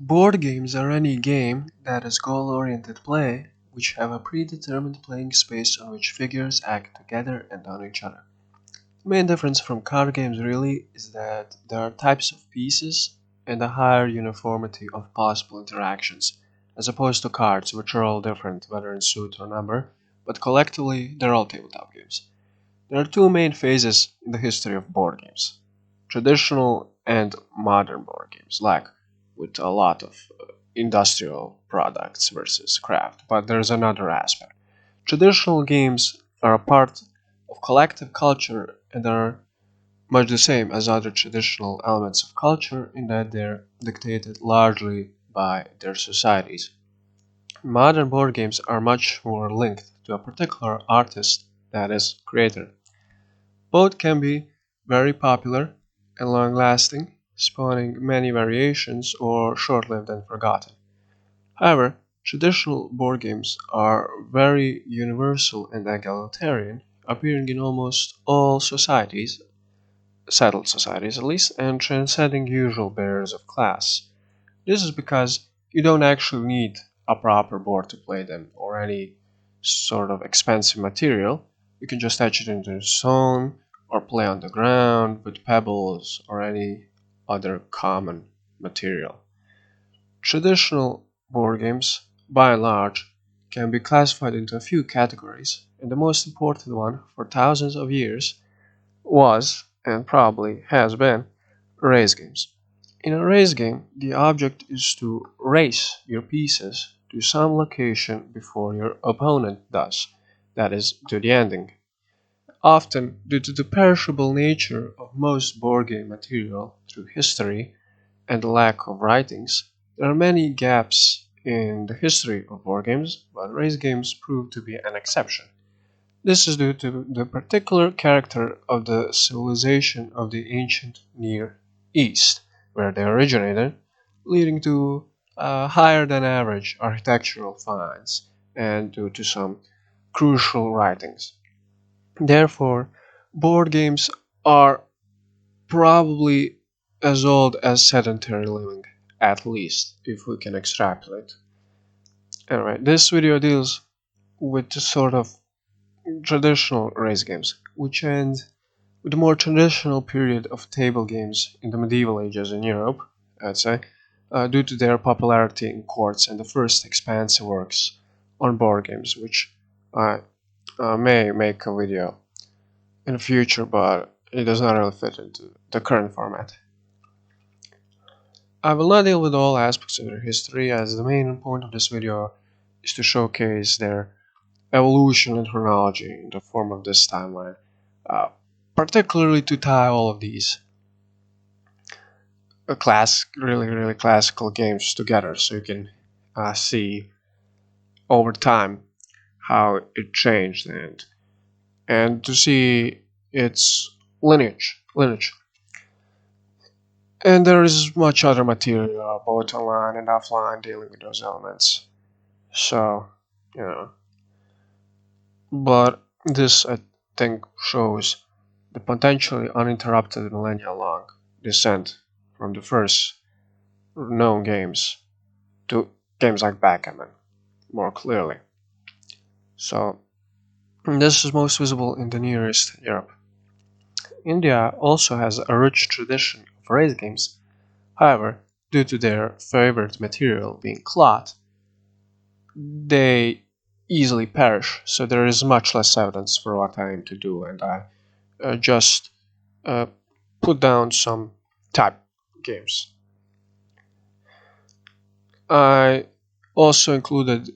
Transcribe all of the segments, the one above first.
Board games are any game that is goal-oriented play which have a predetermined playing space on which figures act together and on each other. The main difference from card games really is that there are types of pieces and a higher uniformity of possible interactions, as opposed to cards which are all different whether in suit or number, but collectively they're all tabletop games. There are two main phases in the history of board games: traditional and modern board games, like with a lot of industrial products versus craft. But there's another aspect. Traditional games are a part of collective culture and are much the same as other traditional elements of culture in that they're dictated largely by their societies. Modern board games are much more linked to a particular artist, that is, creator. Both can be very popular and long-lasting, spawning many variations, or short-lived and forgotten. However, traditional board games are very universal and egalitarian, appearing in almost all societies, settled societies at least, and transcending usual barriers of class. This is because you don't actually need a proper board to play them or any sort of expensive material. You can just etch it into stone or play on the ground with pebbles or any other common material. Traditional board games, by and large, can be classified into a few categories, and the most important one for thousands of years was, and probably has been, race games. In a race game, the object is to race your pieces to some location before your opponent does, that is, to the ending. Often, due to the perishable nature of most board game material through history and the lack of writings, there are many gaps in the history of board games, but race games prove to be an exception. This is due to the particular character of the civilization of the ancient Near East, where they originated, leading to higher than average architectural finds and due to some crucial writings. Therefore, board games are probably as old as sedentary living, at least, if we can extrapolate. Anyway, this video deals with the sort of traditional race games, which end with the more traditional period of table games in the medieval ages in Europe, I'd say, due to their popularity in courts and the first expansive works on board games, which I may make a video in the future, but it does not really fit into the current format. I will not deal with all aspects of their history, as the main point of this video is to showcase their evolution and chronology in the form of this timeline, uh, particularly to tie all of these really classical games together, so you can see over time how it changed and to see its lineage. And there is much other material, both online and offline, dealing with those elements. So, you know, but this I think shows the potentially uninterrupted millennia-long descent from the first known games to games like backgammon more clearly. So this is most visible in the nearest Europe. India also has a rich tradition of race games. However, due to their favorite material being cloth, they easily perish, so there is much less evidence for what I aim to do, and I just uh, put down some type games. I also included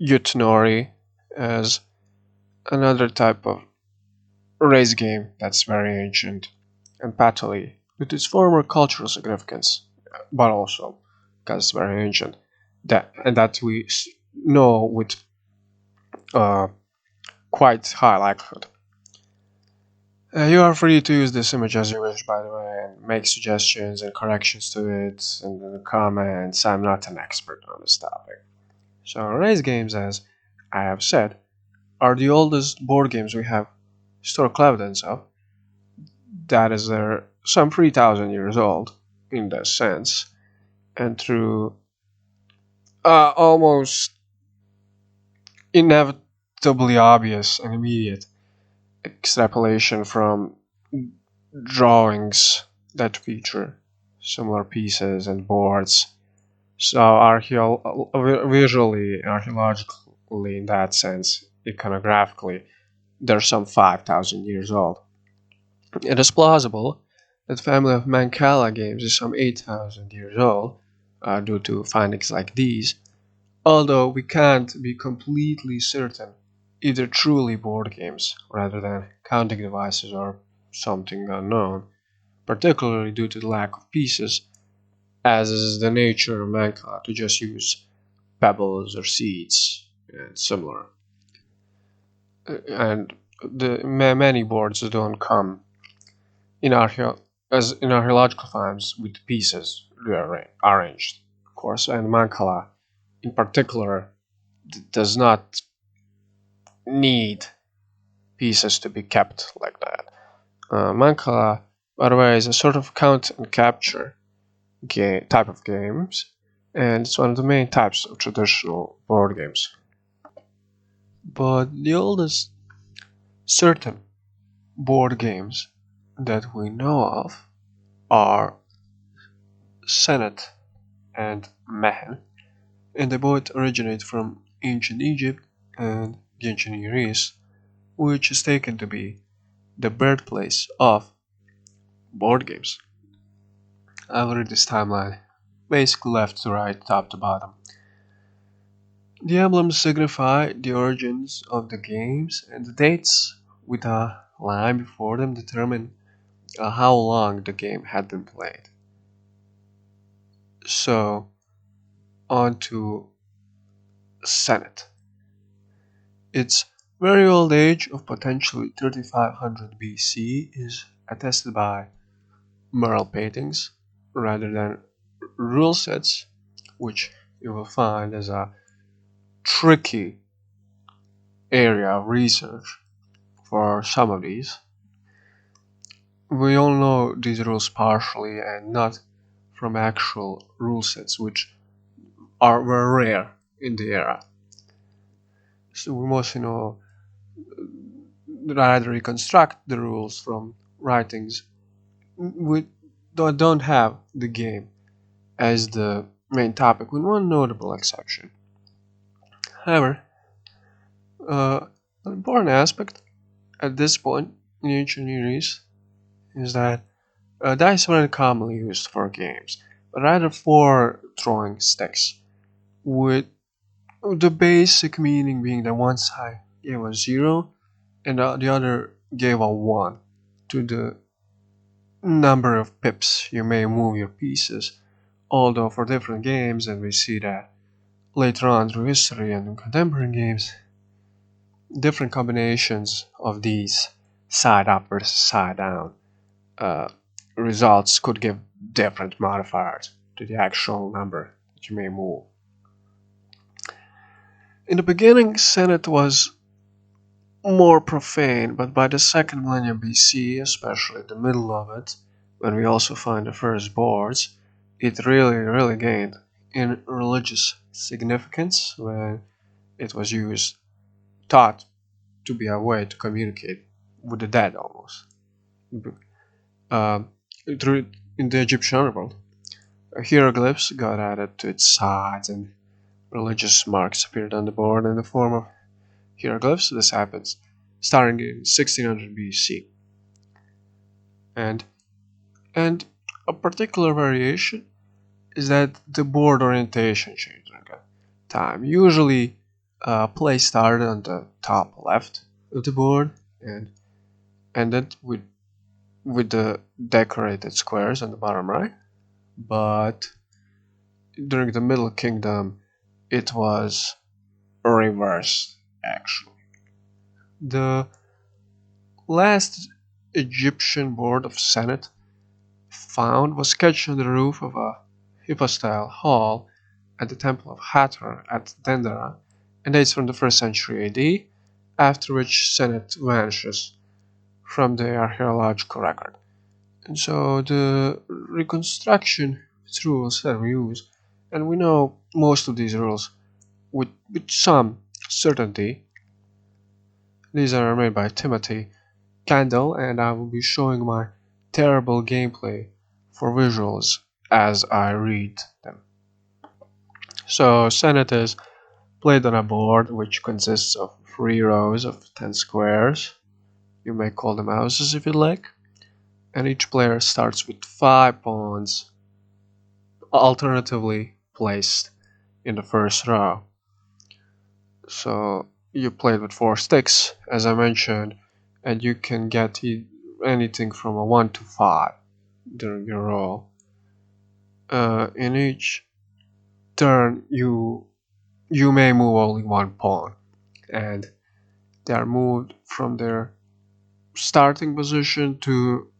Yutenori as another type of race game that's very ancient, and Patali with its former cultural significance, but also because it's very ancient, that we know with uh, quite high likelihood. You are free to use this image as you wish, by the way, and make suggestions and corrections to it in the comments. I'm not an expert on this topic. So, race games, as I have said, are the oldest board games we have historical evidence of. That is, they're some 3,000 years old in that sense, and through almost inevitably obvious and immediate extrapolation from drawings that feature similar pieces and boards. So visually, archaeologically, in that sense, iconographically, they're some 5,000 years old. It is plausible that the family of Mancala games is some 8,000 years old, due to findings like these, although we can't be completely certain if they're truly board games rather than counting devices or something unknown, particularly due to the lack of pieces, as is the nature of Mancala to just use pebbles or seeds and similar. And many boards don't come in archaeological finds with pieces arranged, of course, and Mancala in particular does not need pieces to be kept like that. Mancala, by the way, is a sort of count and capture type of games, and it's one of the main types of traditional board games. But the oldest certain board games that we know of are Senet and Mehen, and they both originate from ancient Egypt and the ancient Near East, which is taken to be the birthplace of board games. I'll read this timeline, basically left to right, top to bottom. The emblems signify the origins of the games, and the dates with a line before them determine how long the game had been played. So, on to Senet. Its very old age of potentially 3500 BC is attested by mural paintings rather than rule sets, which you will find as a tricky area of research for some of these. We all know these rules partially and not from actual rule sets, which were rare in the era. So we mostly know rather reconstruct the rules from writings we don't have the game as the main topic, with one notable exception. However, an important aspect at this point in ancient Near East is that dice weren't commonly used for games, but rather for throwing sticks, with the basic meaning being that one side gave a 0 and the other gave a 1 to the number of pips you may move your pieces, although for different games, and we see that later on through history and in contemporary games, different combinations of these side up versus side down uh, results could give different modifiers to the actual number that you may move. In the beginning, Senet was more profane, but by the second millennium BC, especially the middle of it, when we also find the first boards, it really gained in religious significance when it was used, thought to be a way to communicate with the dead almost. Um, through in the Egyptian underworld, hieroglyphs got added to its sides and religious marks appeared on the board in the form of hieroglyphs. This happens starting in 1600 BC. And and a particular variation is that the board orientation changed during that time. Usually, play started on the top left of the board and ended with the decorated squares on the bottom right. But during the Middle Kingdom, it was reversed actually. The last Egyptian board of Senet found was sketched on the roof of a hypostyle hall at the Temple of Hathor at Dendera and dates from the 1st century AD, after which Senet vanishes from the archaeological record. And so the reconstruction its rules that we use, and we know most of these rules with some certainty. These are made by Timothy Candle, and I will be showing my terrible gameplay for visuals as I read them. So Senet is played on a board which consists of 3 rows of 10 squares. You may call them houses if you like. And each player starts with 5 pawns alternatively placed in the first row. So you played with 4 sticks, as I mentioned, and you can get anything from a 1 to 5 during your roll. In each turn, you may move only 1 pawn, and they are moved from their starting position to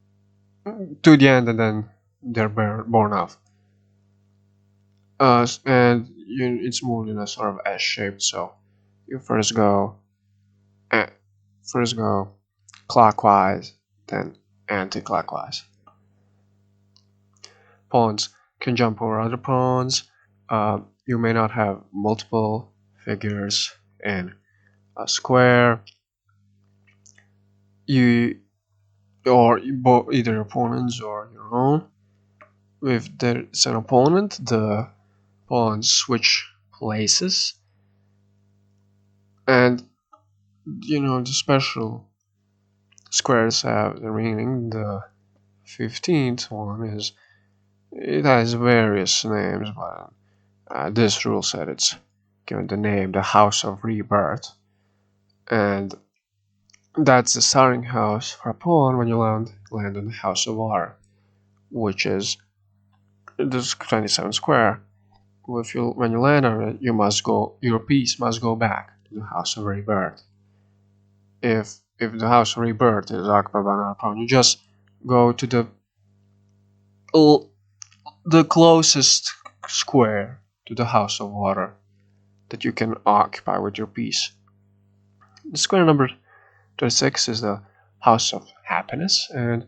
the end, and then they're born off. And it's moved in a sort of S shape. So you uh, first go clockwise, then anti-clockwise. Pawns can jump over other pawns. You may not have multiple figures in a square. You or either your opponent's or your own. If there's an opponent, the pawns switch places, and the special squares have the meaning. The 15th one it has various names, but this rule set it's given the name the House of Rebirth, and that's the starting house for a pawn when you land on the House of Water, which is this 27 square. When you land on it, your piece must go back to the House of Rebirth. If the House of Rebirth is occupied by another pawn, you just go to the closest square to the House of Water that you can occupy with your piece. The square number 26 is the House of Happiness, and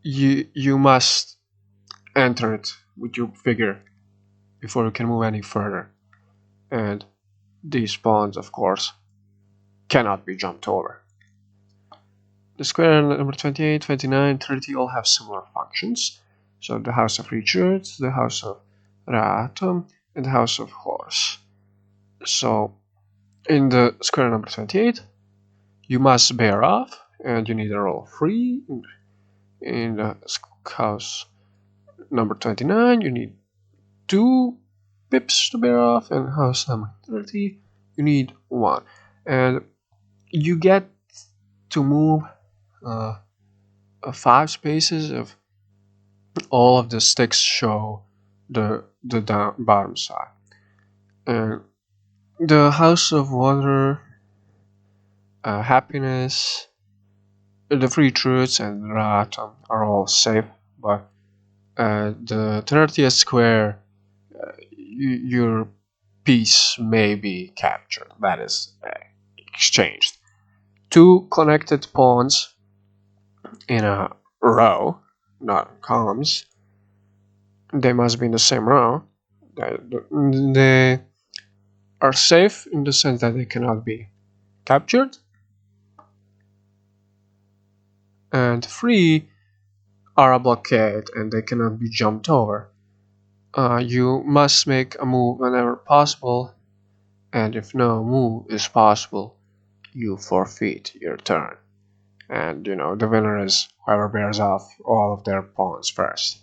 you must enter it with your figure before you can move any further. And these pawns, of course, cannot be jumped over. The square number 28, 29, 30 all have similar functions. So the House of Richard, the House of Ratum, and the House of Horse. So in the square number 28, you must bear off, and you need a roll 3. In the house number 29, you need 2 pips to bear off, and house number 30, you need 1. And you get to move 5 spaces if all of the sticks show the bottom side. And the House of Water, Happiness, the Free Truths, and Ratum are all safe, but the 30th square, your piece may be captured, that is, exchanged. 2 connected pawns in a row, not columns, they must be in the same row. They are safe in the sense that they cannot be captured, and 3 are a blockade and they cannot be jumped over. You must make a move whenever possible, and if no move is possible, you forfeit your turn. And the winner is whoever bears off all of their pawns first.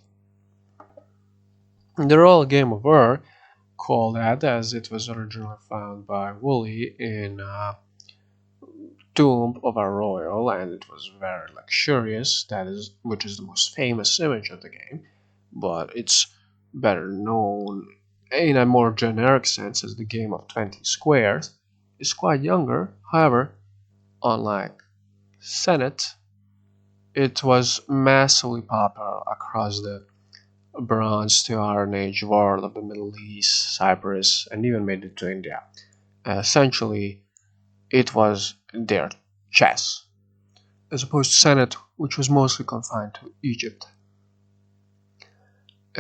The royal game of Ur, called that as it was originally found by Woolley in Tomb of a Royal, and it was very luxurious, which is the most famous image of the game, but it's better known in a more generic sense as the game of 20 squares. It's quite younger, however, unlike Senet, it was massively popular across the Bronze to Iron Age world of the Middle East, Cyprus, and even made it to India. Essentially, it was their chess, as opposed to Senet, which was mostly confined to Egypt.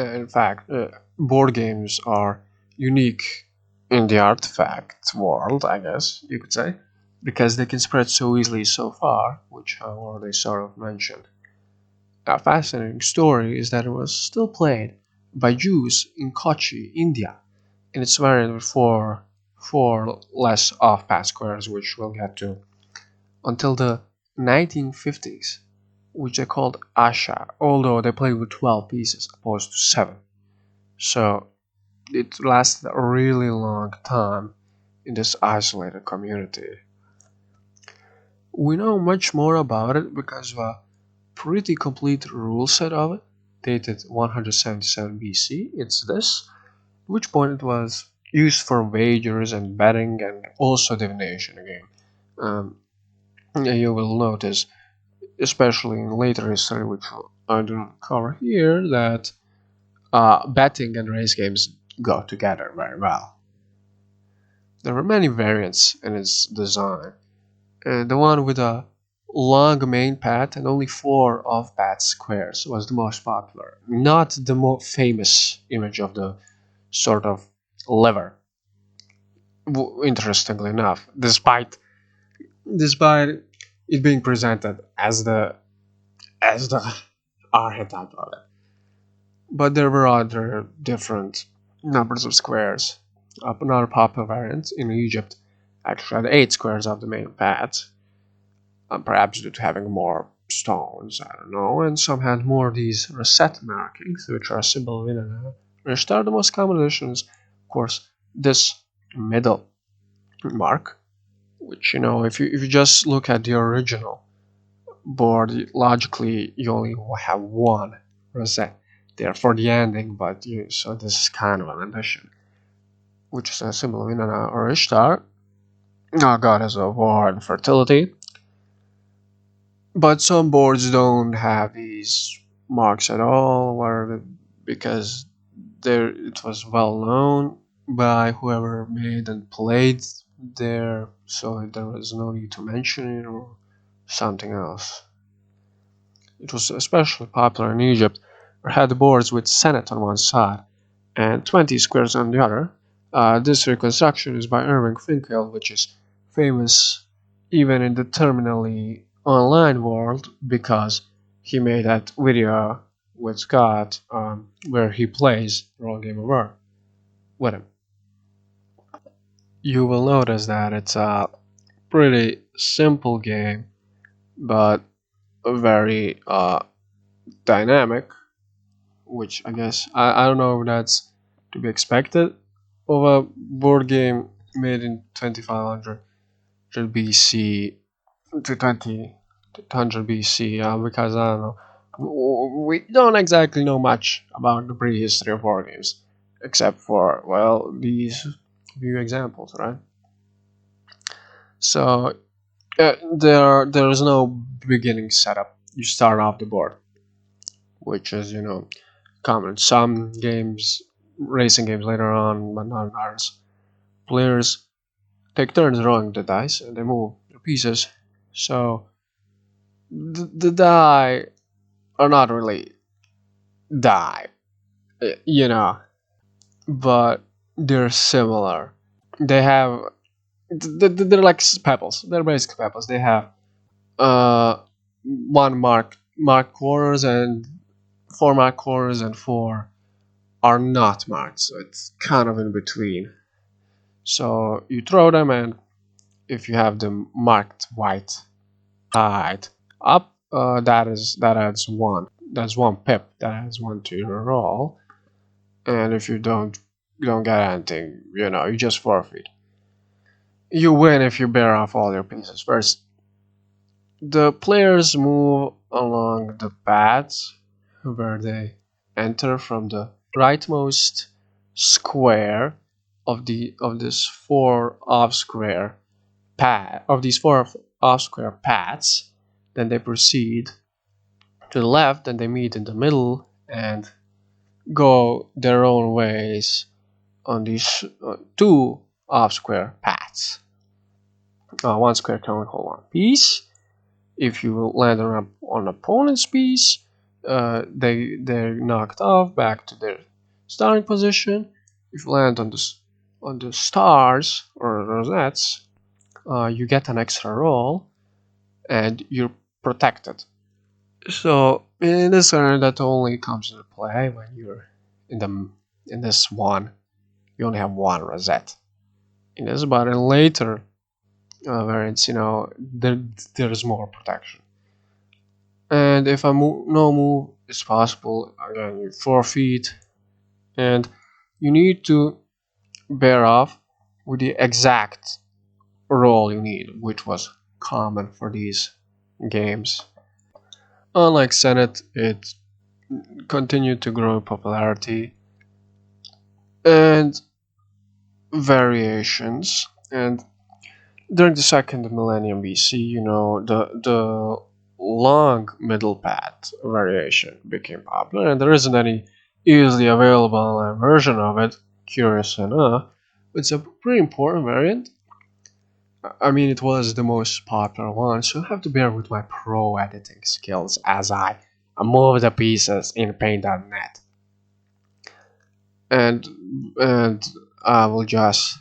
In fact, board games are unique in the artifact world, I guess you could say, because they can spread so easily so far, which I already sort of mentioned. A fascinating story is that it was still played by Jews in Kochi, India, in its variant with four less off-path squares, which we'll get to, until the 1950s, which they called Asha, although they played with 12 pieces opposed to 7. So it lasted a really long time in this isolated community. We know much more about it because of a pretty complete rule set of it, dated 177 BC. It's this, at which point it was used for wagers and betting and also divination again. Um, you will notice, especially in later history, which I do not cover here, that betting and race games go together very well. There were many variants in its design. The one with a long main path and only 4 off-path squares was the most popular, not the more famous image of the sort of lever. Interestingly enough, despite it being presented as the archetype of it, but there were other different numbers of squares. Another popular variant in Egypt actually had 8 squares of the main path, perhaps due to having more stones, I don't know, and some had more of these rosette markings, which are a symbol of Inanna, which are the most common additions. Of course, this middle mark, which, if you just look at the original board, logically you only have one rosette there for the ending, but so this is kind of an addition, which is a symbol of Inanna or Ishtar, a goddess of war and fertility. But some boards don't have these marks at all, because it was well known by whoever made and played there, so there was no need to mention it or something else. It was especially popular in Egypt, where had boards with Senate on one side and 20 squares on the other. This reconstruction is by Irving Finkel, which is famous even in the terminally online world because he made that video with Scott where he plays Roll Game of War with him. You will notice that it's a pretty simple game, but very dynamic, which I guess I don't know if that's to be expected of a board game made in 2500 BC to 2000 BC, because I don't know. We don't exactly know much about the prehistory of board games, except for, well, these few examples, right? So there is no beginning setup. You start off the board, which is common. Some games, racing games later on, but not ours. Players take turns rolling the dice and they move the pieces. So the die are not really die, you know, but they're similar. They have they're like pebbles. They're basically pebbles. They have one mark corners and 4 mark corners and 4 are not marked. So it's kind of in between. So you throw them, and if you have them marked white side up, that adds 1. That's 1 pip. That adds 1 to your roll. And if you don't get anything, you just forfeit. You win if you bear off all your pieces first. The players move along the paths where they enter from the rightmost square of this 4 off square path of these 4 off square paths. Then they proceed to the left, and they meet in the middle and go their own ways on these 2 off square paths. 1 square can only hold 1 piece. If you land on opponent's piece, they're knocked off back to their starting position. If you land on the stars or rosettes, you get an extra roll and you're protected. So in this area, that only comes into play when you're in the in this one. You only have one rosette. In this, but in later variants, there's more protection. And if no move is possible, again you forfeit, and you need to bear off with the exact roll you need, which was common for these games. Unlike Senet, it continued to grow in popularity and variations. And during the second millennium BC, the long middle path variation became popular, and there isn't any easily available version of it. Curious enough, it's a pretty important variant. I mean, it was the most popular one, so you have to bear with my pro editing skills as I move the pieces in Paint.net, and and I will just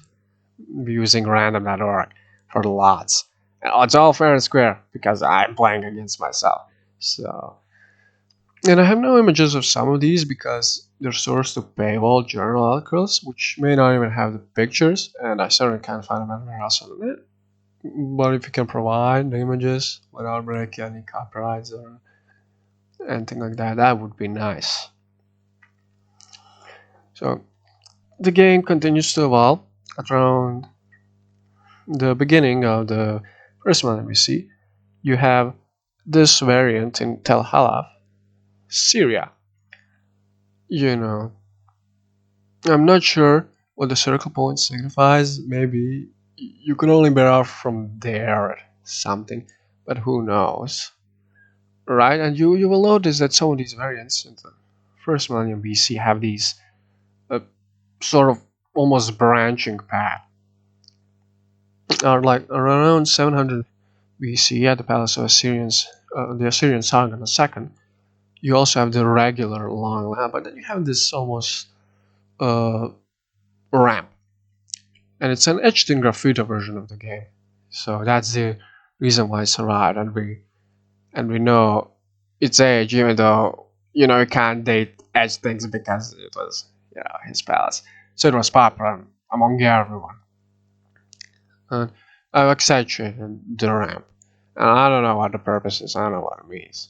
be using random.org for the lots. And it's all fair and square because I'm playing against myself. So, and I have no images of some of these because they're sourced to paywall journal articles, which may not even have the pictures, and I certainly can't find them anywhere else on the net. But if you can provide the images without breaking any copyrights or anything like that, that would be nice. So the game continues to evolve. Around the beginning of the first one we see, you have this variant in Tel Halaf, Syria. You know, I'm not sure what the circle point signifies. Maybe you can only bear off from there something, but who knows? Right? And you will notice that some of these variants in the first millennium BC have these uh, sort of almost branching path. Are like around 700 BC at the palace of the Assyrian Sargon II. You also have the regular long lamp, but then you have this almost ramp, and it's an etched in graffiti version of the game. So that's the reason why it survived, and we know its age, even though you can't date etched things because it was his palace, so it was popular among everyone. And I've accentuated the ramp, and I don't know what the purpose is. I don't know what it means,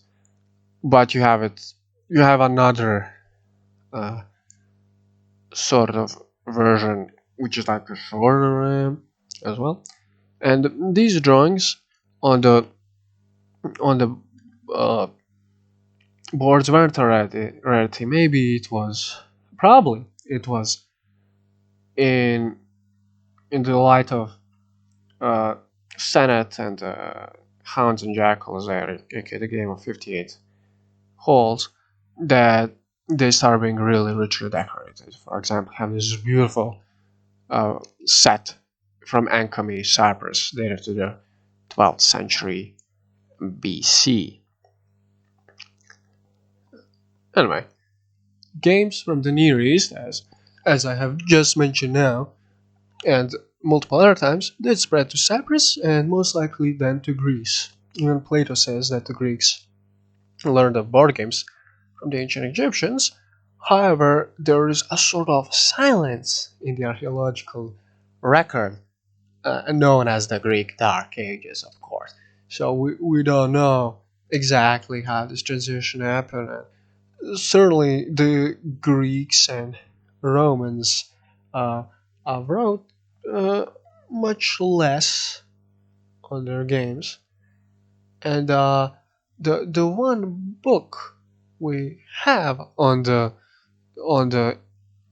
but you have it. You have another uh, sort of version which is like a shorter RAM as well. And these drawings on the uh, boards weren't a rarity. Maybe it was in the light of uh, Senet and Hounds and Jackals, aka the game of 58 holes, that they start being really richly decorated. For example, have this beautiful set from Ankami, Cyprus, dated to the 12th century BC. Anyway, games from the Near East, as I have just mentioned now, and multiple other times, did spread to Cyprus and most likely then to Greece. Even Plato says that the Greeks learned of board games from the ancient Egyptians. However, there is a sort of silence in the archaeological record, known as the Greek Dark Ages, of course. So we don't know exactly how this transition happened. Certainly, the Greeks and Romans wrote uh, much less on their games, and the one book we have on the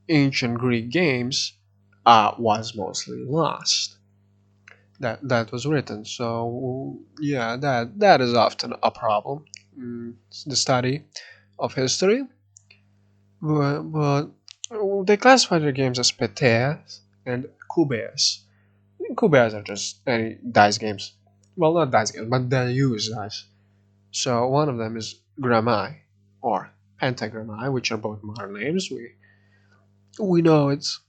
ancient Greek games was mostly lost. That was written. So yeah, that is often a problem. The study of history, but they classify their games as peteas and kubes. Kubes are just any dice games. Well, not dice games, but they use dice. So one of them is Grammai. or Pentagram Eye, which are both modern names. We know it's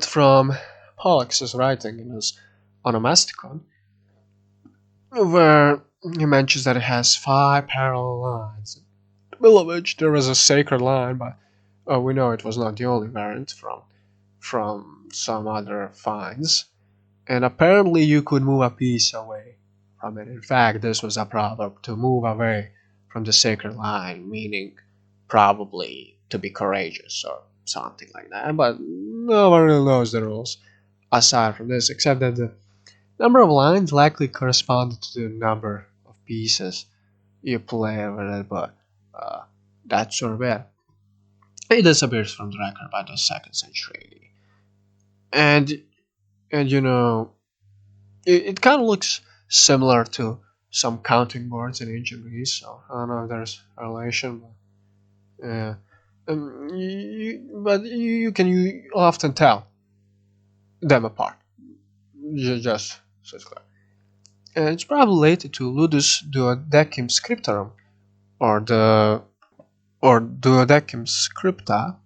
from Pollux's writing in his Onomasticon, where he mentions that it has 5 parallel lines, in the middle of which there is a sacred line, but we know it was not the only variant from some other finds. And apparently you could move a piece away from it. In fact, this was a proverb to move away from the sacred line, meaning probably to be courageous or something like that. But no one really knows the rules aside from this, except that the number of lines likely corresponded to the number of pieces you play with it, but uh, that's sort of it. It disappears from the record by the second century. And and it kind of looks similar to some counting boards in ancient Greece. So I don't know if there's a relation, but yeah. You can often tell them apart. Just so it's clear. And it's probably related to Ludus Duodecim Scriptorum, or the or Duodecim Scripta,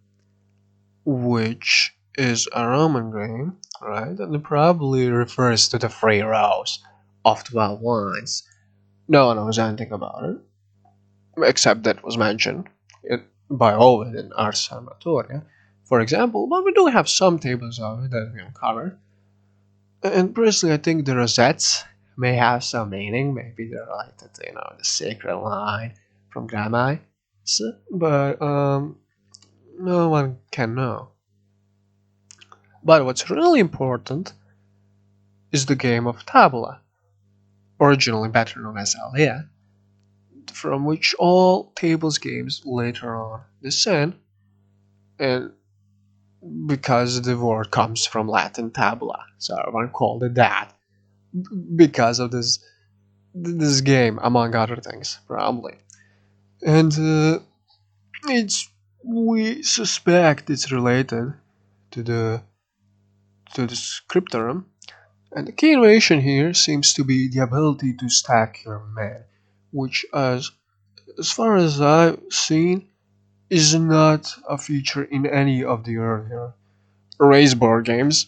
which is a Roman game, right? And it probably refers to the 3 rows of 12 lines. No one knows anything about it, except that it was mentioned by Ovid in Ars Armatoria, for example, but we do have some tables of it that we uncovered. And personally, I think the rosettes may have some meaning. Maybe they're related to, the sacred line from Grammai. But no one can know. But what's really important is the game of Tabula, originally better known as Alea, from which all tables games later on descend, and because the word comes from Latin tabula, so everyone called it that because of this game, among other things, probably. And it's we suspect it's related to the scriptorum, and the key innovation here seems to be the ability to stack your men, which, as far as I've seen, is not a feature in any of the earlier race board games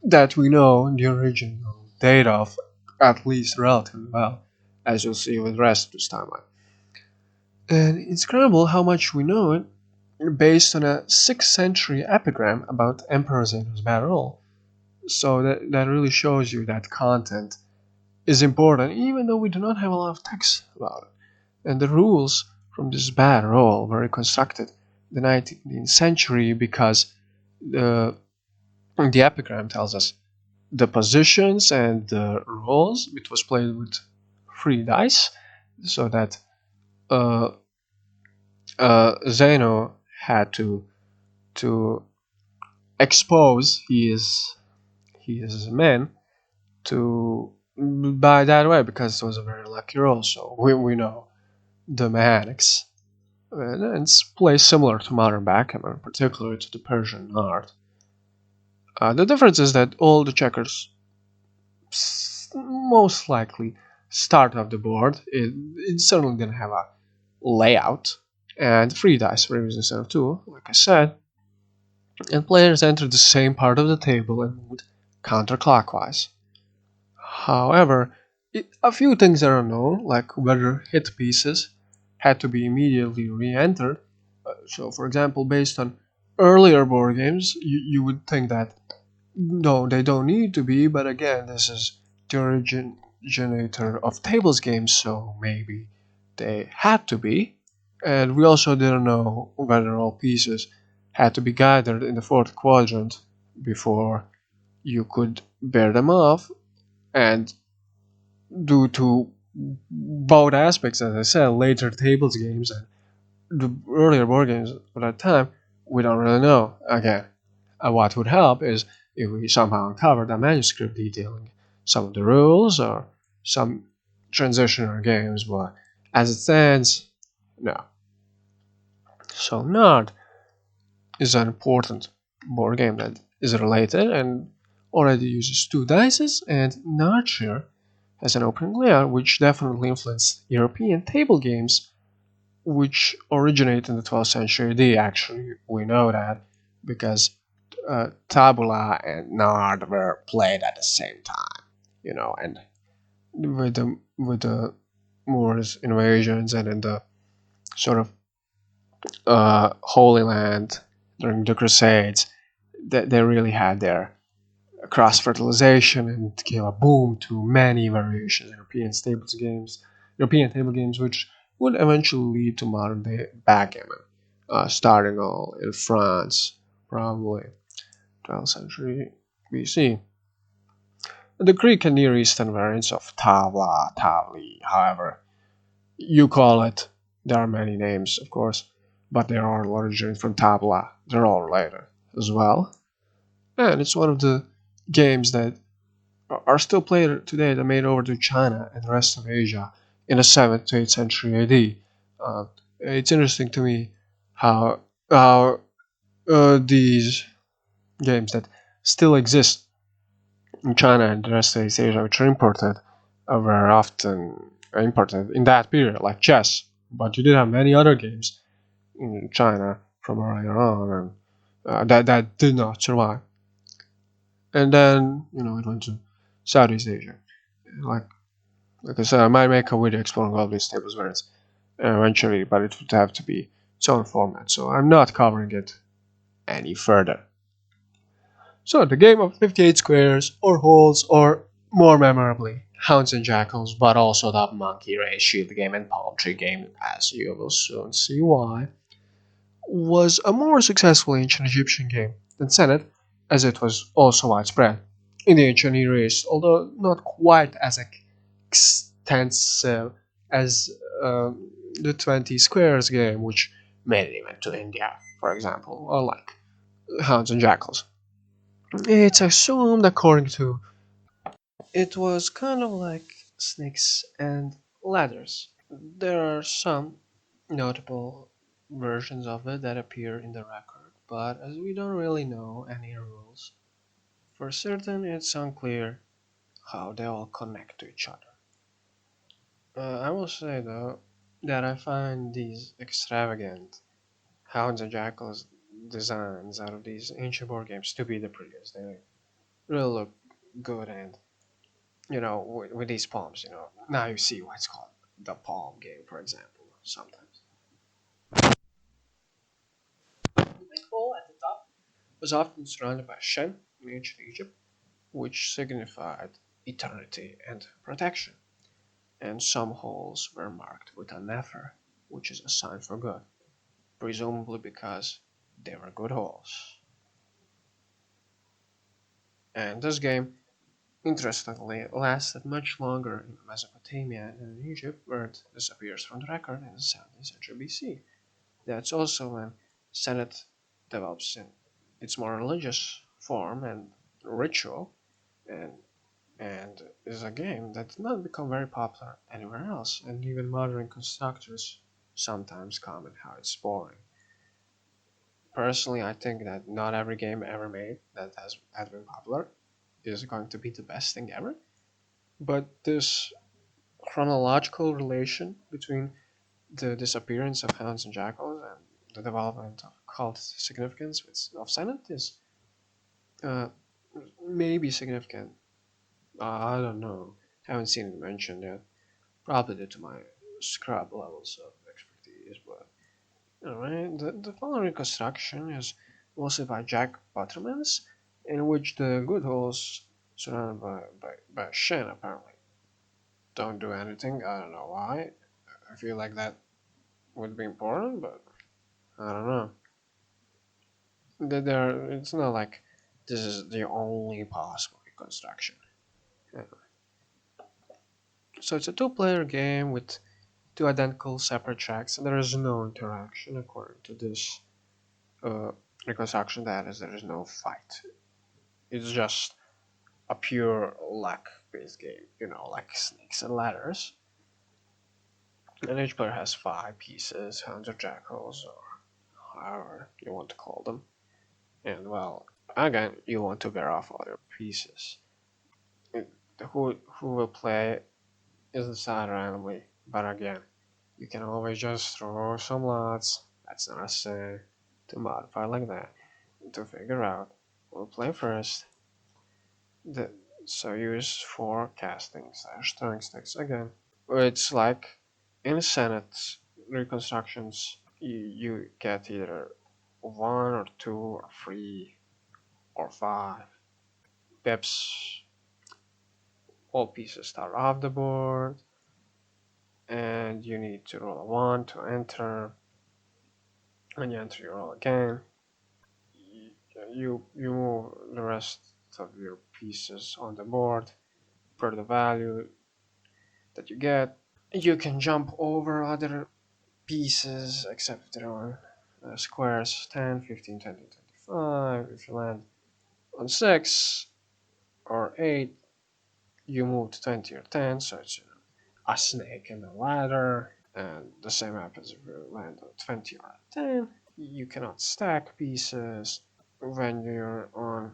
that we know the original data of at least relatively well, as you'll see with the rest of this timeline. And it's incredible how much we know it based on a 6th century epigram about Emperor Zeno's battle. So that really shows you that content is important, even though we do not have a lot of text about it. And the rules from this battle were reconstructed in the 19th century because the epigram tells us the positions and the roles. It was played with 3 dice, so that uh, Zeno had to expose his men to by that way, because it was a very lucky roll. So we know the mechanics, and it's plays similar to modern backgammon, particularly to the Persian art. The difference is that all the checkers most likely start off the board. It certainly didn't have a layout, and 3 dice were used instead of 2, like I said, and players entered the same part of the table and moved counterclockwise. However, a few things are unknown, like whether hit pieces had to be immediately re-entered. So, for example, based on earlier board games, you would think that no, they don't need to be, but again, this is the originator of tables games, so maybe they had to be. And we also didn't know whether all pieces had to be gathered in the 4th quadrant before you could bear them off. And due to both aspects, as I said, later tables games and the earlier board games at that time, we don't really know. Again, what would help is if we somehow uncovered a manuscript detailing some of the rules or some transitional games, but as it stands, no. So Nard is an important board game that is related and already uses 2 dice, and Nardshire has an opening layout which definitely influenced European table games which originated in the 12th century AD. Actually, we know that because tabula and nard were played at the same time, and with the Moors invasions and in the sort of Holy Land during the Crusades, they really had their cross fertilization and gave a boom to many variations of European table games, which would eventually lead to modern day backgammon, starting all in France, probably 12th century BC. The Greek and Near Eastern variants of tavla, tavli, however you call it, there are many names, of course, but they are all originated from tabla. They're all related as well. And it's one of the games that are still played today that made over to China and the rest of Asia in the 7th to 8th century AD. It's interesting to me how these games that still exist in China and the rest of East Asia, which are imported, were often imported in that period, like chess. But you did have many other games in China from earlier on, and that did not survive. And then it went to Southeast Asia. Like like I said, I might make a video exploring all these tables variants eventually, but it would have to be its own format, so I'm not covering it any further. So the game of 58 squares, or holes, or more memorably, hounds and jackals, but also the monkey race, shield game, and palm tree game, as you will soon see why, was a more successful ancient Egyptian game than Senet, as it was also widespread in the ancient Near East, although not quite as extensive as the 20 squares game, which made it even to India, for example, or like hounds and jackals. It's assumed, according to, it was kind of like snakes and ladders. There are some notable versions of it that appear in the record, but as we don't really know any rules, for certain it's unclear how they all connect to each other. I will say though that I find these extravagant hounds and jackals designs out of these ancient board games to be the prettiest. They really look good, and with these palms, now you see why it's called the palm game, for example, sometimes. The pole at the top was often surrounded by Shen in ancient Egypt, which signified eternity and protection, and some holes were marked with a nefer, which is a sign for good, presumably because they were good holes. And this game, interestingly, lasted much longer in Mesopotamia than in Egypt, where it disappears from the record in the 17th century BC. That's also when Senet develops in its more religious form and ritual, and and is a game that did not become very popular anywhere else, and even modern constructors sometimes comment how it's boring. Personally, I think that not every game ever made that has been popular is going to be the best thing ever, but this chronological relation between the disappearance of hounds and jackals and the development of cult significance of Senate is uh, maybe significant. I don't know. Haven't seen it mentioned yet. Probably due to my scrub levels of expertise, but alright. The following construction is mostly by Jack Buttermans, in which the good holes surrounded by Shen apparently don't do anything. I don't know why. I feel like that would be important, but I don't know. It's not like this is the only possible construction. Yeah. So it's a two-player game with two identical separate tracks, and there is no interaction according to this uh, reconstruction. That is, there is no fight. It's just a pure luck-based game, like snakes and ladders. And each player has five pieces, hounds or jackals, or however you want to call them. And well, again, you want to bear off all your pieces. It, who will play is decided randomly, but again, You can always just throw some lots. That's not a sin to modify like that. To figure out we'll play first. The, so use forecasting slash throwing sticks again. It's like in Senate reconstructions, you get either one or two or three or five pips. All pieces start off the board, and you need to roll a 1 to enter, and you enter your roll again. You move the rest of your pieces on the board per the value that you get. You can jump over other pieces except they're on squares 10, 15, 20, 25. If you land on 6 or 8, you move to 20 or 10, so it's a snake and a ladder. And the same happens if you land on 20 or 10. You cannot stack pieces when you're on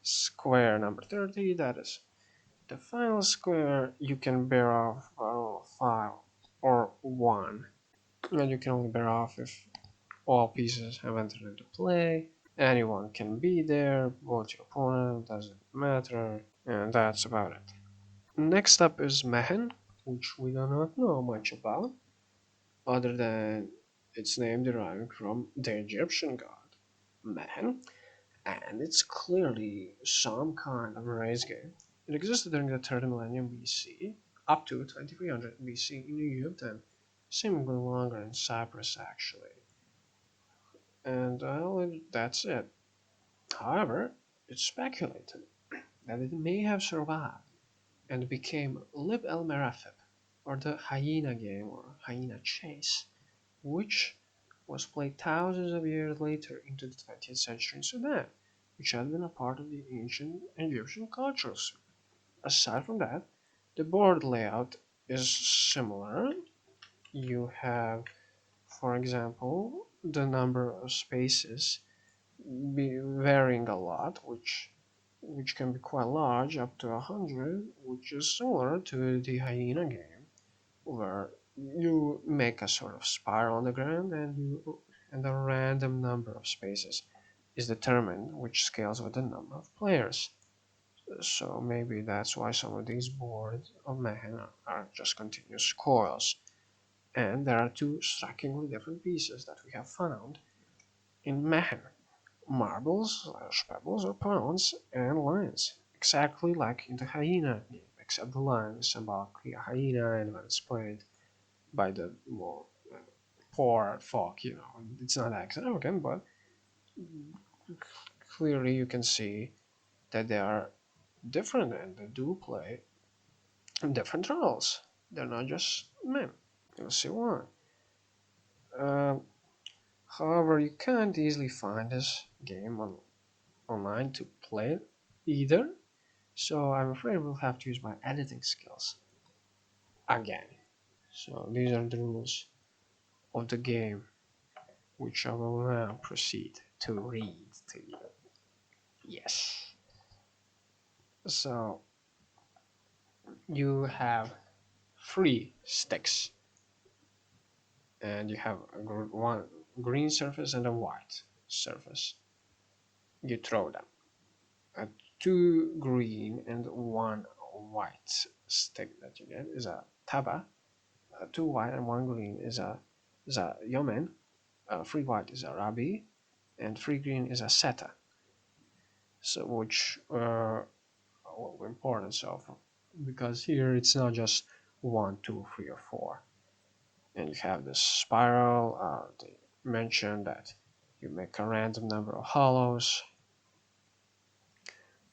square number 30. That is the final square. You can bear off a roll of 5 or 1. And you can only bear off if all pieces have entered into play. Anyone can be there, vote your opponent, doesn't matter, and that's about it. Next up is Mehen, which we do not know much about, other than its name deriving from the Egyptian god Mehen, and it's clearly some kind of a race game. It existed during the 3rd millennium BC up to 2300 BC in Egypt and seemingly longer in Cyprus actually. And that's it. However, it's speculated that it may have survived and became Lib el Merafib, or the hyena game or hyena chase, which was played thousands of years later into the 20th century in Sudan, which had been a part of the ancient Egyptian culture. Aside from that, the board layout is similar. You have, for example, the number of spaces varying a lot, which can be quite large, up to 100, which is similar to the hyena game, where you make a sort of spiral on the ground and a random number of spaces is determined, which scales with the number of players. So maybe that's why some of these boards of Mayhem are just continuous coils. And there are two strikingly different pieces that we have found in Mayhem: marbles, pebbles, or pounds, and lines, exactly like in the hyena game, except the line is symbolically a hyena, and when it's played by the more poor folk, it's not extravagant, but clearly you can see that they are different and they do play different roles. They're not just men. You'll see why. Um, However, you can't easily find this game online to play it either, so I'm afraid we'll have to use my editing skills again. So these are the rules of the game, which I will now proceed to read to you. Yes. So you have three sticks, and you have one green surface and a white surface. You throw them. A two green and one white stick that you get is a taba. Two white and one green is a yomen. Three white is a rabi, and three green is a seta. So which importance of, because here it's not just one, two, three, or four, and you have this spiral. They mention that you make a random number of hollows.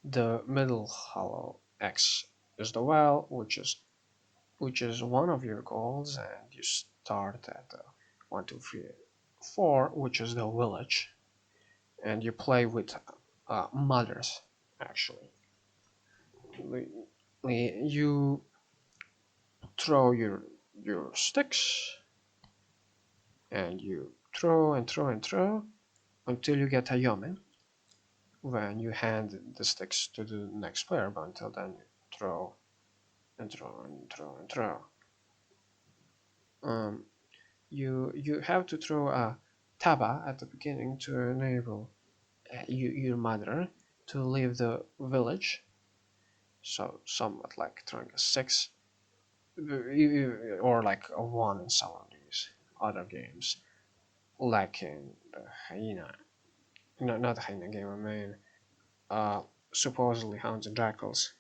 The middle hollow X is the well, which is one of your goals, and you start at 1, 2, 3, 4, which is the village, and you play with mothers actually. You throw your sticks, and you throw and throw and throw until you get a yamen. When you hand the sticks to the next player, but until then you throw and throw and throw and throw. you have to throw a taba at the beginning to enable your mother to leave the village. So somewhat like throwing a six, or like a one in some of these other games, like in the hyena. No, not the hyena game. I mean, uh, supposedly hounds and jackals.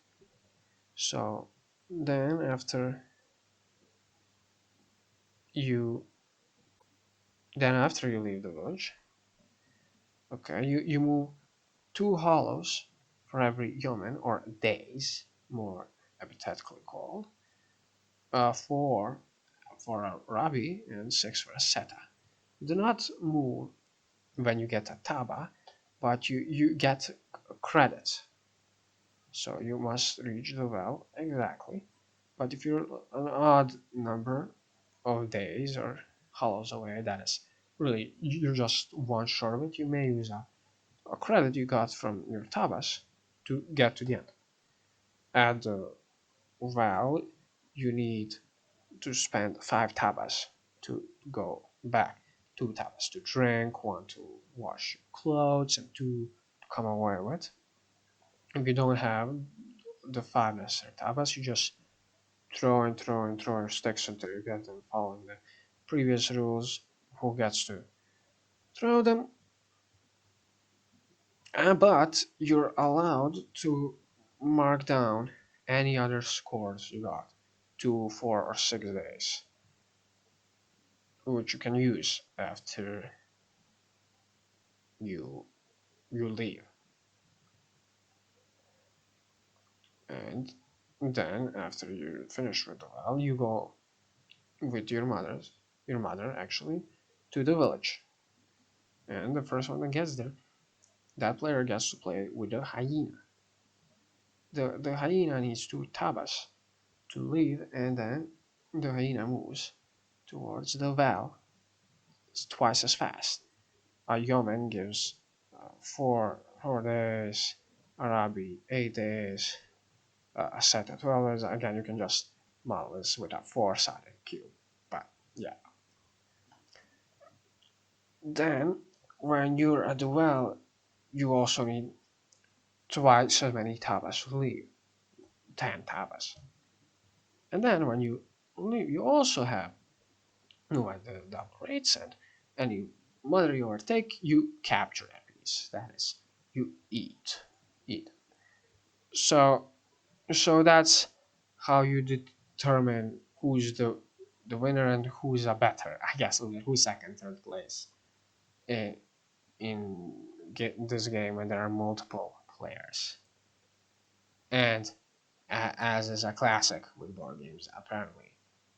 So then you after you leave the village, okay, you move two hollows for every human, or days, more hypothetically called, four for a Rabi and six for a Seta. You do not move when you get a Taba, but you get credit. So you must reach the well exactly. But if you're an odd number of days or hollows away, that is really you're just one short of it. You may use a credit you got from your tabas to get to the end. At the well, you need to spend five tabas to go back. Two tabas to drink, one to wash your clothes, and two to come away with. If you don't have the five necessary tabas, you just throw and throw and throw your sticks until you get them following the previous rules. Who gets to throw them? But you're allowed to mark down any other scores you got, 2, 4, or 6 days, which you can use after you you leave. And then after you finish with the well, you go with your mother actually, to the village. And the first one that gets there, that player gets to play with the hyena. The hyena needs two tabas to leave, and then the hyena moves towards the well twice as fast. A yeoman gives 4 days, Arabi 8 days, a set of 12 days. Again, you can just model this with a four-sided cube. But yeah. Then, when you're at the well, you also need twice as many tabas to leave, 10 tabas. And then when you leave, you also have the double rates, and you mother you overtake, you capture a piece. That is, you eat. So that's how you determine who's the winner and who's a better, I guess, who's second, third place in this game when there are multiple players. And as is a classic with board games, apparently,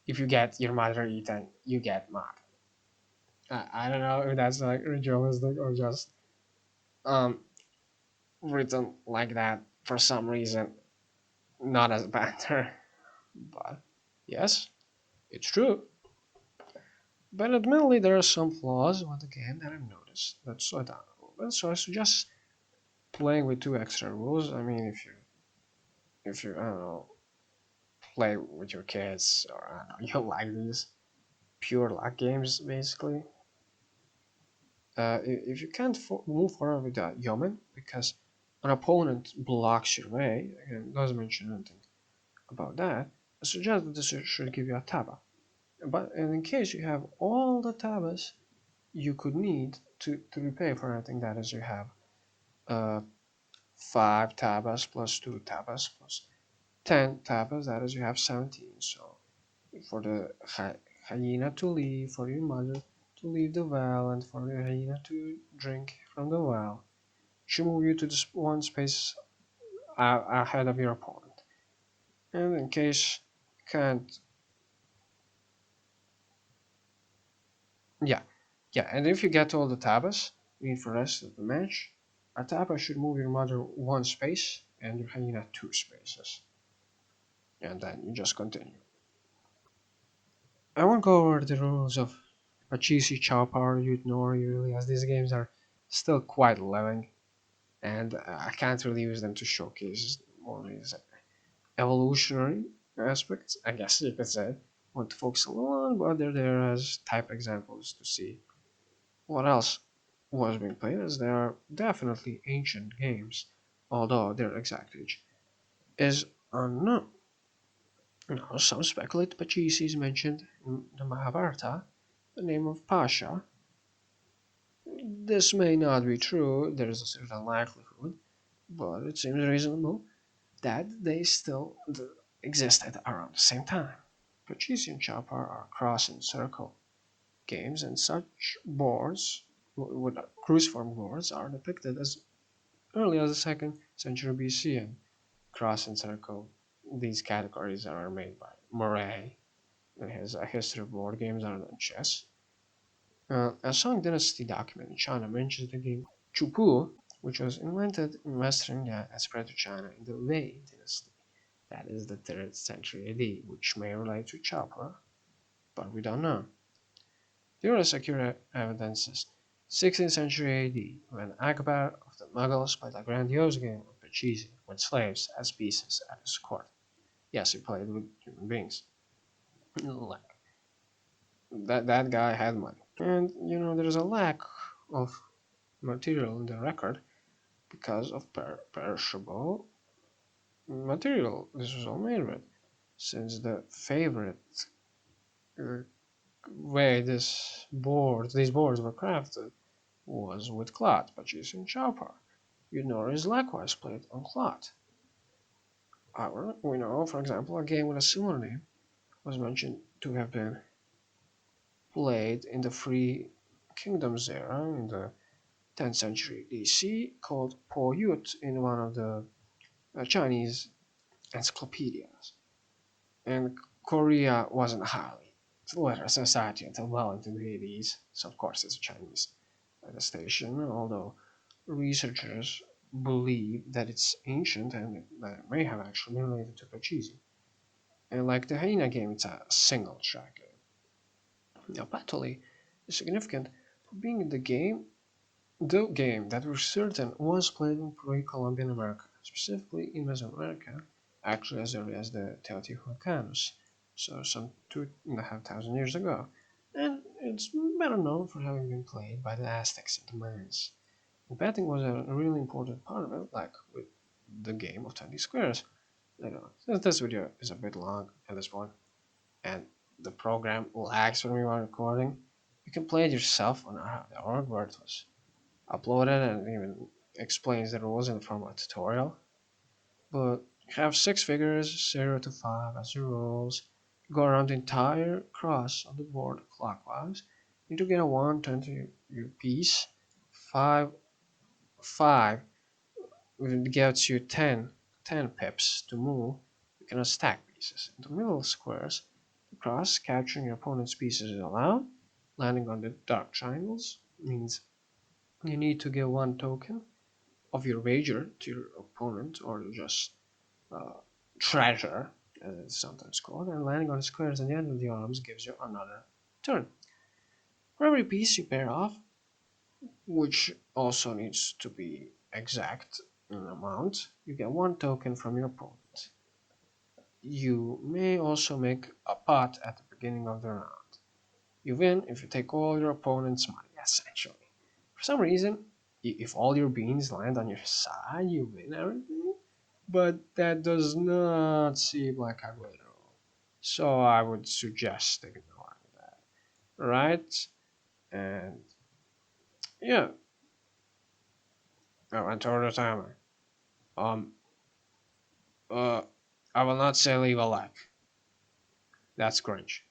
if you get your mother eaten, you get mocked. I don't know if that's like ritualistic or just um, written like that for some reason, not as banter, but yes, it's true. But admittedly, there are some flaws with the game that I've noticed. So I don't know. So I suggest playing with two extra rules. I mean, if you I don't know, play with your kids, or I don't know, you like these pure luck games basically. If you can't move forward with that Yeoman because an opponent blocks your way, again, doesn't mention anything about that, I suggest that this should give you a Taba. But and in case you have all the Tabas you could need to repay for anything, that is, you have uh, 5 Tabas plus 2 Tabas plus 10 Tabas, that is, you have 17. So for the hyena to leave, for your mother to leave the well, and for the hyena to drink from the well, should move you to this one space ahead of your opponent. And in case you can't, yeah, and if you get all the tabas you need for the rest of the match, a taba should move your mother one space and your hyena two spaces, and then you just continue. I won't go over the rules of Pachisi, Chow Power, Yutenori, really, as these games are still quite living, and I can't really use them to showcase more these evolutionary aspects, I guess you could say, want to focus on, but they're there as type examples to see what else was being played, as they are definitely ancient games, although their exact age is unknown. Now, some speculate Pachisi is mentioned in the Mahabharata, the name of Pasha. This may not be true, there is a certain likelihood, but it seems reasonable that they still existed around the same time. Pachisi and Chopper are cross and circle games, and such boards with cruciform boards are depicted as early as the 2nd century BC, and cross and circle. These categories are made by Murray in his A History of Board Games Other Than Chess. A Song Dynasty document in China mentions the game Chupu, which was invented in Western India and spread to China in the Wei Dynasty. That is the 3rd century AD, which may relate to Chopper, but we don't know. The earliest accurate evidence is 16th century AD, when Akbar of the Mughals played a grandiose game of Pachisi with slaves as pieces at his court. Yes, he played with human beings. Like, that guy had money. And, there's a lack of material in the record because of perishable material this was all made with, since the favorite uh, way these boards were crafted was with cloth, but using chopper. Yunori is likewise played on cloth. However, we know, for example, a game with a similar name was mentioned to have been played in the Three Kingdoms era in the 10th century BC called Po Yut in one of the Chinese encyclopedias. And Korea wasn't highly literate society until well into the 80s, so of course it's a Chinese station, although researchers believe that it's ancient and that it may have actually been related to Pachisi. And like the Hyena game, it's a single track game. Now, Patoli is significant for being the game that we're certain was played in pre-Columbian America, specifically in Mesoamerica, actually as early as the Teotihuacanos, so some 2,500 years ago. And it's better known for having been played by the Aztecs and the Mayans. Betting was a really important part of it, like with the game of 20 squares. Since this video is a bit long at this point, and the program lags when we are recording, you can play it yourself on our where it was uploaded and even explains the rules in the form of a tutorial. But you have 6 figures, 0 to 5 as your rules. You go around the entire cross of the board clockwise. You need to get a 1 turn to your piece. 5 5 gives you 10 pips to move. You cannot stack pieces. In the middle squares, the cross capturing your opponent's pieces is allowed. Landing on the dark triangles means you need to give 1 token of your wager to your opponent, or just uh, treasure, as it's sometimes called, and landing on squares at the end of the arms gives you another turn. For every piece you pair off, which also needs to be exact in amount, you get 1 token from your opponent. You may also make a pot at the beginning of the round. You win if you take all your opponent's money, essentially. For some reason, if all your beans land on your side, you win everything, but that does not seem like a good rule. So I would suggest ignoring that, right? And yeah, I went over the timer. Um, uh, I will not say leave a like. That's cringe.